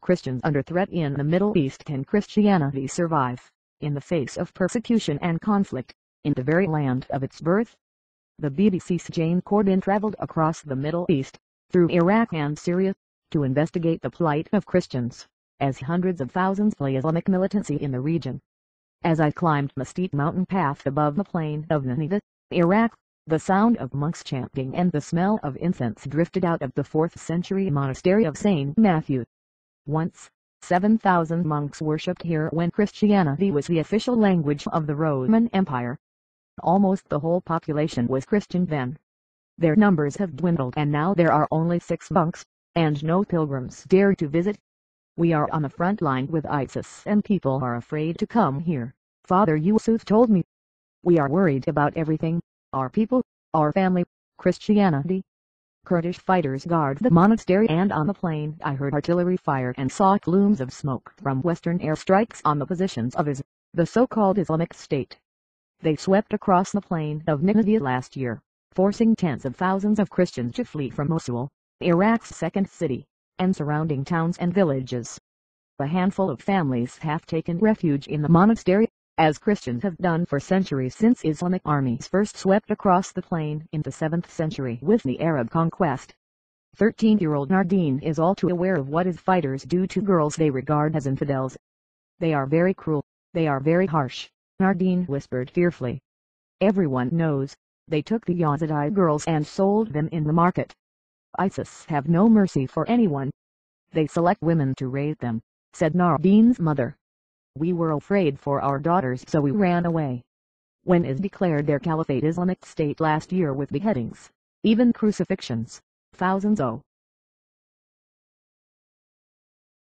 Christians under threat in the Middle East. Can Christianity survive, in the face of persecution and conflict, in the very land of its birth? The BBC's Jane Corbin traveled across the Middle East, through Iraq and Syria, to investigate the plight of Christians, as hundreds of thousands flee Islamic militancy in the region. As I climbed the steep mountain path above the plain of Nineveh, Iraq, the sound of monks chanting and the smell of incense drifted out of the 4th century monastery of St. Matthew. Once, 7,000 monks worshipped here when Christianity was the official language of the Roman Empire. Almost the whole population was Christian then. Their numbers have dwindled and now there are only 6 monks, and no pilgrims dare to visit. We are on the front line with ISIS and people are afraid to come here, Father Yusuf told me. We are worried about everything, our people, our family, Christianity. Kurdish fighters guard the monastery, and on the plain I heard artillery fire and saw plumes of smoke from Western airstrikes on the positions of the so-called Islamic State. They swept across the plain of Nineveh last year, forcing tens of thousands of Christians to flee from Mosul, Iraq's second city, and surrounding towns and villages. A handful of families have taken refuge in the monastery, as Christians have done for centuries since Islamic armies first swept across the plain in the 7th century with the Arab conquest. 13-year-old Nardine is all too aware of what his fighters do to girls they regard as infidels. They are very cruel, they are very harsh, Nardine whispered fearfully. Everyone knows, they took the Yazidi girls and sold them in the market. ISIS have no mercy for anyone. They select women to raise them, said Nardine's mother. We were afraid for our daughters, so we ran away. When IS declared their caliphate Islamic State last year with beheadings, even crucifixions, thousands